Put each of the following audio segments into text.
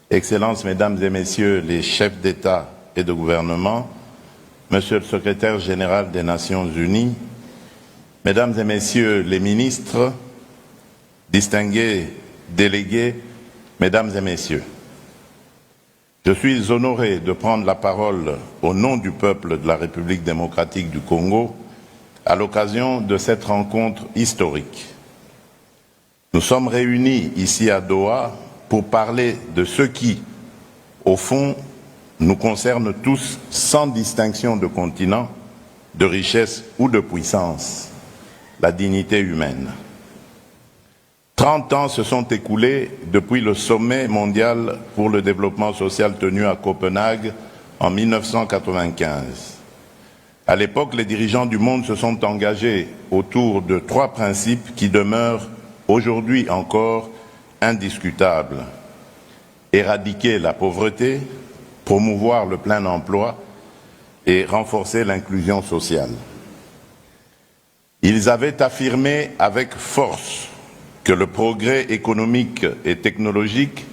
Excellences, Mesdames et Messieurs les chefs d'État et de gouvernement, Monsieur le Secrétaire général des Nations Unies, Mesdames et Messieurs les ministres, distingués délégués, Mesdames et Messieurs, je suis honoré de prendre la parole au nom du peuple de la République démocratique du Congo à l'occasion de cette rencontre historique. Nous sommes réunis ici à Doha pour parler de ce qui, au fond, nous concerne tous sans distinction de continent, de richesse ou de puissance, la dignité humaine. 30 ans se sont écoulés depuis le sommet mondial pour le développement social tenu à Copenhague en 1995. À l'époque, les dirigeants du monde se sont engagés autour de 3 principes qui demeurent aujourd'hui encore indiscutables. Éradiquer la pauvreté, promouvoir le plein emploi et renforcer l'inclusion sociale. Ils avaient affirmé avec force que le progrès économique et technologique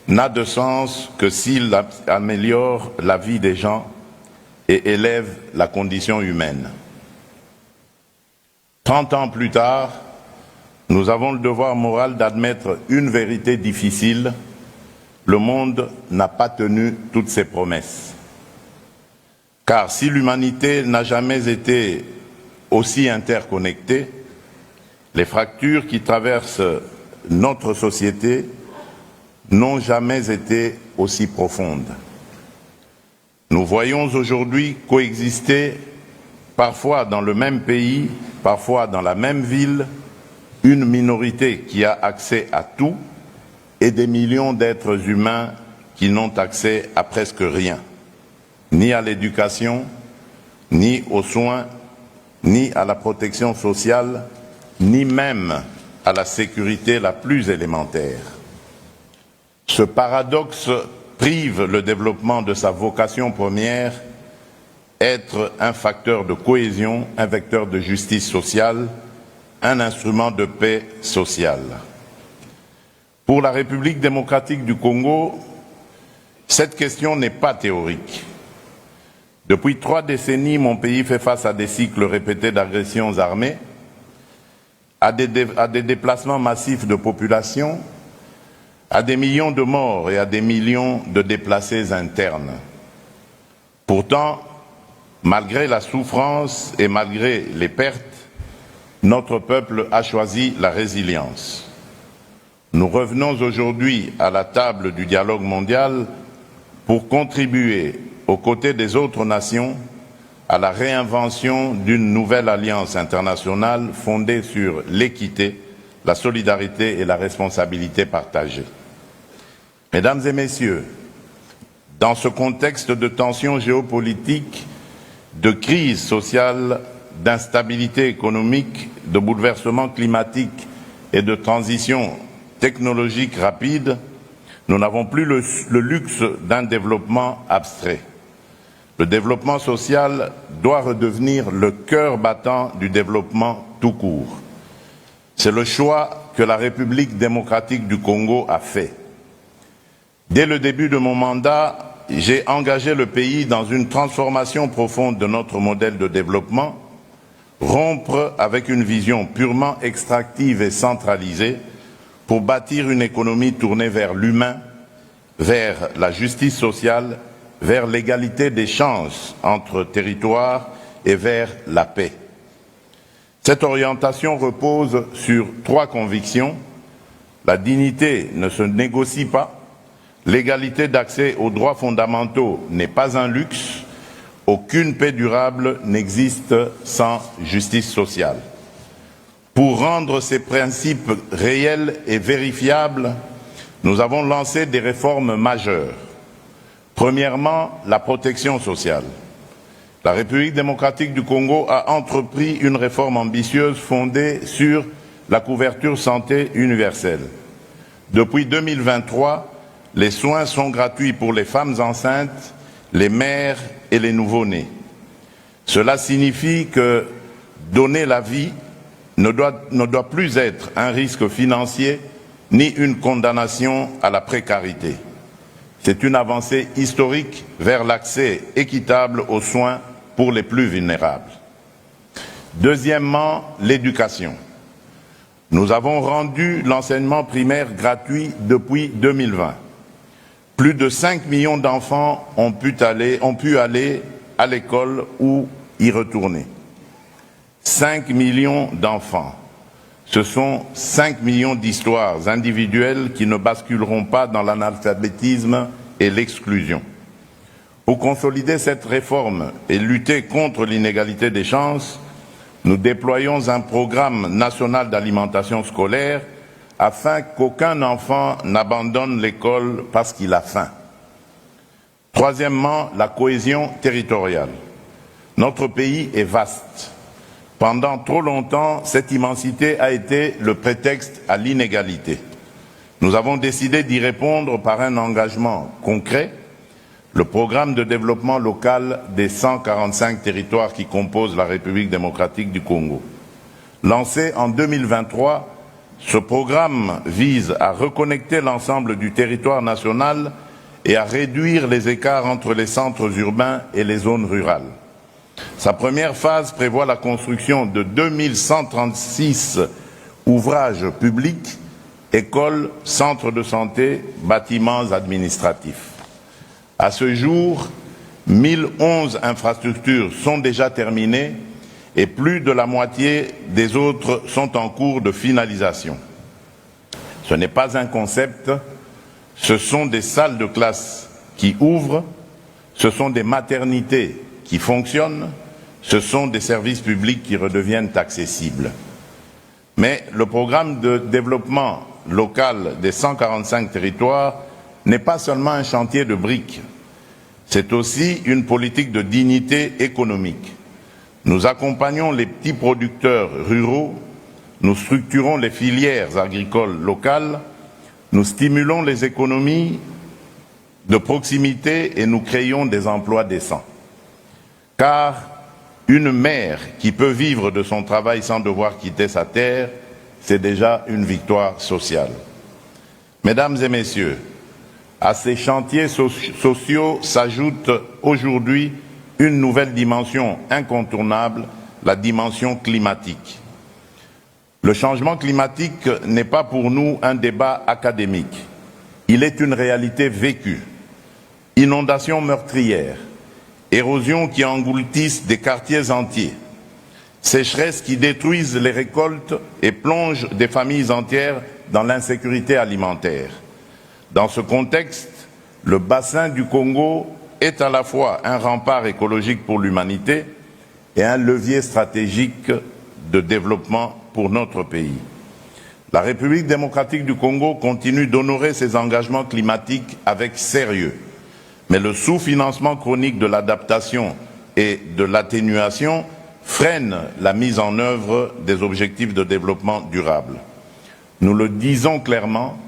n'a de sens que s'il améliore la vie des gens et élève la condition humaine. 30 ans plus tard, nous avons le devoir moral d'admettre une vérité difficile: le monde n'a pas tenu toutes ses promesses. Car si l'humanité n'a jamais été aussi interconnectée, les fractures qui traversent notre société n'ont jamais été aussi profondes. Nous voyons aujourd'hui coexister, parfois dans le même pays, parfois dans la même ville, une minorité qui a accès à tout et des millions d'êtres humains qui n'ont accès à presque rien, ni à l'éducation, ni aux soins, ni à la protection sociale, ni même à la sécurité la plus élémentaire. Ce paradoxe prive le développement de sa vocation première, être un facteur de cohésion, un vecteur de justice sociale, un instrument de paix sociale. Pour la République démocratique du Congo, cette question n'est pas théorique. Depuis 3 décennies, mon pays fait face à des cycles répétés d'agressions armées, à des déplacements massifs de population, à des millions de morts et à des millions de déplacés internes. Pourtant, malgré la souffrance et malgré les pertes, notre peuple a choisi la résilience. Nous revenons aujourd'hui à la table du dialogue mondial pour contribuer, aux côtés des autres nations, à la réinvention d'une nouvelle alliance internationale fondée sur l'équité, la solidarité et la responsabilité partagée. Mesdames et Messieurs, dans ce contexte de tensions géopolitiques, de crise sociale, d'instabilité économique, de bouleversement climatique et de transition technologique rapide, nous n'avons plus le luxe d'un développement abstrait. Le développement social doit redevenir le cœur battant du développement tout court. C'est le choix que la République démocratique du Congo a fait. Dès le début de mon mandat, j'ai engagé le pays dans une transformation profonde de notre modèle de développement, rompre avec une vision purement extractive et centralisée pour bâtir une économie tournée vers l'humain, vers la justice sociale, vers l'égalité des chances entre territoires et vers la paix. Cette orientation repose sur 3 convictions. La dignité ne se négocie pas, l'égalité d'accès aux droits fondamentaux n'est pas un luxe, aucune paix durable n'existe sans justice sociale. Pour rendre ces principes réels et vérifiables, nous avons lancé des réformes majeures. Premièrement, la protection sociale. La République démocratique du Congo a entrepris une réforme ambitieuse fondée sur la couverture santé universelle. Depuis 2023, les soins sont gratuits pour les femmes enceintes, les mères et les nouveau-nés. Cela signifie que donner la vie ne doit plus être un risque financier, ni une condamnation à la précarité. C'est une avancée historique vers l'accès équitable aux soins pour les plus vulnérables. Deuxièmement, l'éducation. Nous avons rendu l'enseignement primaire gratuit depuis 2020. Plus de 5 millions d'enfants ont pu aller à l'école ou y retourner. 5 millions d'enfants. Ce sont 5 millions d'histoires individuelles qui ne basculeront pas dans l'analphabétisme et l'exclusion. Pour consolider cette réforme et lutter contre l'inégalité des chances, nous déployons un programme national d'alimentation scolaire afin qu'aucun enfant n'abandonne l'école parce qu'il a faim. Troisièmement, la cohésion territoriale. Notre pays est vaste. Pendant trop longtemps, cette immensité a été le prétexte à l'inégalité. Nous avons décidé d'y répondre par un engagement concret, le programme de développement local des 145 territoires qui composent la République démocratique du Congo. Lancé en 2023, ce programme vise à reconnecter l'ensemble du territoire national et à réduire les écarts entre les centres urbains et les zones rurales. Sa première phase prévoit la construction de 2136 ouvrages publics, écoles, centres de santé, bâtiments administratifs. À ce jour, 1011 infrastructures sont déjà terminées et plus de la moitié des autres sont en cours de finalisation. Ce n'est pas un concept, ce sont des salles de classe qui ouvrent, ce sont des maternités qui fonctionnent, ce sont des services publics qui redeviennent accessibles. Mais le programme de développement local des 145 territoires n'est pas seulement un chantier de briques, c'est aussi une politique de dignité économique. Nous accompagnons les petits producteurs ruraux, nous structurons les filières agricoles locales, nous stimulons les économies de proximité et nous créons des emplois décents. Car une mère qui peut vivre de son travail sans devoir quitter sa terre, c'est déjà une victoire sociale. Mesdames et messieurs, à ces chantiers sociaux s'ajoute aujourd'hui une nouvelle dimension incontournable, la dimension climatique. Le changement climatique n'est pas pour nous un débat académique. Il est une réalité vécue. Inondations meurtrières, érosions qui engloutissent des quartiers entiers, sécheresses qui détruisent les récoltes et plongent des familles entières dans l'insécurité alimentaire. Dans ce contexte, le bassin du Congo est à la fois un rempart écologique pour l'humanité et un levier stratégique de développement pour notre pays. La République démocratique du Congo continue d'honorer ses engagements climatiques avec sérieux, mais le sous-financement chronique de l'adaptation et de l'atténuation freine la mise en œuvre des objectifs de développement durable. Nous le disons clairement,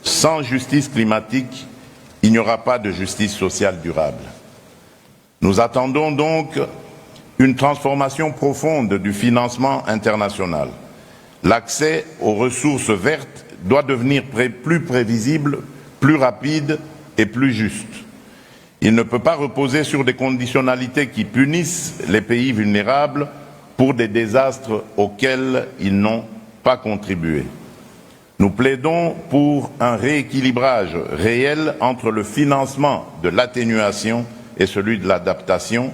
sans justice climatique, il n'y aura pas de justice sociale durable. Nous attendons donc une transformation profonde du financement international. L'accès aux ressources vertes doit devenir plus prévisible, plus rapide et plus juste. Il ne peut pas reposer sur des conditionnalités qui punissent les pays vulnérables pour des désastres auxquels ils n'ont pas contribué. Nous plaidons pour un rééquilibrage réel entre le financement de l'atténuation et celui de l'adaptation,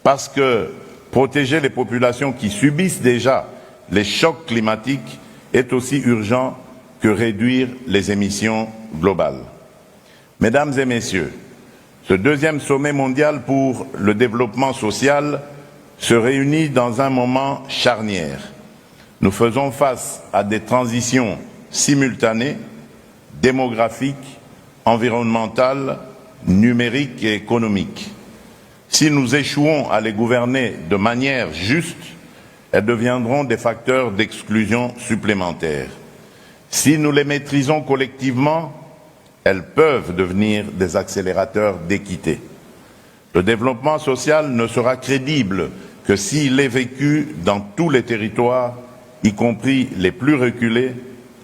parce que protéger les populations qui subissent déjà les chocs climatiques est aussi urgent que réduire les émissions globales. Mesdames et messieurs, ce deuxième sommet mondial pour le développement social se réunit dans un moment charnière. Nous faisons face à des transitions simultanées, démographiques, environnementales, numériques et économiques. Si nous échouons à les gouverner de manière juste, elles deviendront des facteurs d'exclusion supplémentaires. Si nous les maîtrisons collectivement, elles peuvent devenir des accélérateurs d'équité. Le développement social ne sera crédible que s'il est vécu dans tous les territoires, y compris les plus reculés,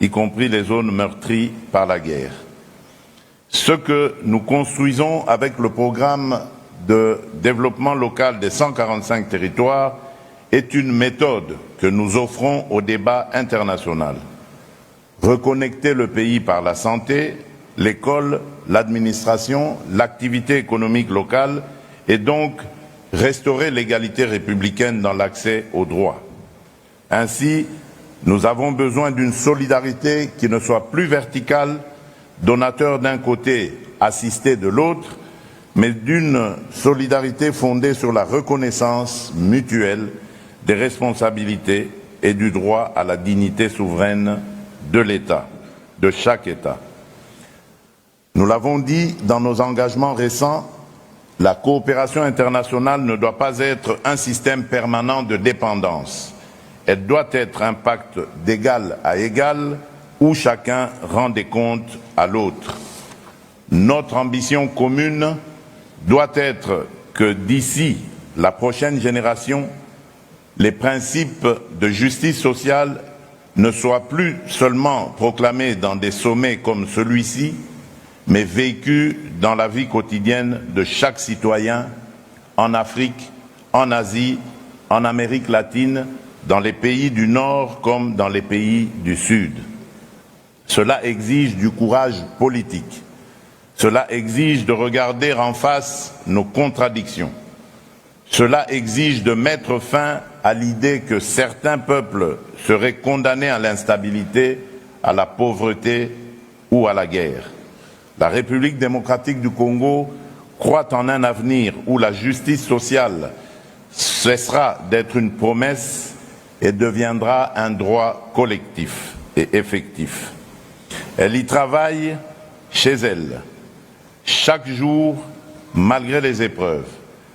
y compris les zones meurtries par la guerre. Ce que nous construisons avec le programme de développement local des 145 territoires est une méthode que nous offrons au débat international. Reconnecter le pays par la santé, l'école, l'administration, l'activité économique locale et donc restaurer l'égalité républicaine dans l'accès aux droits. Ainsi, nous avons besoin d'une solidarité qui ne soit plus verticale, donateur d'un côté, assisté de l'autre, mais d'une solidarité fondée sur la reconnaissance mutuelle des responsabilités et du droit à la dignité souveraine de l'État, de chaque État. Nous l'avons dit dans nos engagements récents, la coopération internationale ne doit pas être un système permanent de dépendance. Elle doit être un pacte d'égal à égal où chacun rend des comptes à l'autre. Notre ambition commune doit être que d'ici la prochaine génération, les principes de justice sociale ne soient plus seulement proclamés dans des sommets comme celui-ci, mais vécus dans la vie quotidienne de chaque citoyen en Afrique, en Asie, en Amérique latine, dans les pays du Nord comme dans les pays du Sud. Cela exige du courage politique. Cela exige de regarder en face nos contradictions. Cela exige de mettre fin à l'idée que certains peuples seraient condamnés à l'instabilité, à la pauvreté ou à la guerre. La République démocratique du Congo croit en un avenir où la justice sociale cessera d'être une promesse et deviendra un droit collectif et effectif. Elle y travaille chez elle, chaque jour, malgré les épreuves.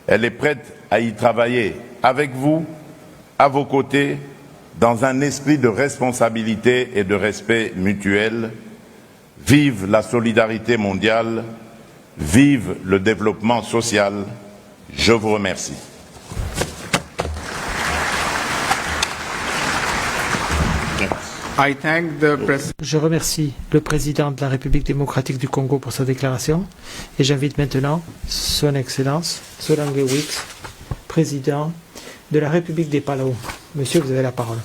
Elle est prête à y travailler avec vous, à vos côtés, dans un esprit de responsabilité et de respect mutuel. Vive la solidarité mondiale, vive le développement social. Je vous remercie. Je remercie le président de la République démocratique du Congo pour sa déclaration et j'invite maintenant son Excellence Solange Wix, président de la République des Palau. Monsieur, vous avez la parole.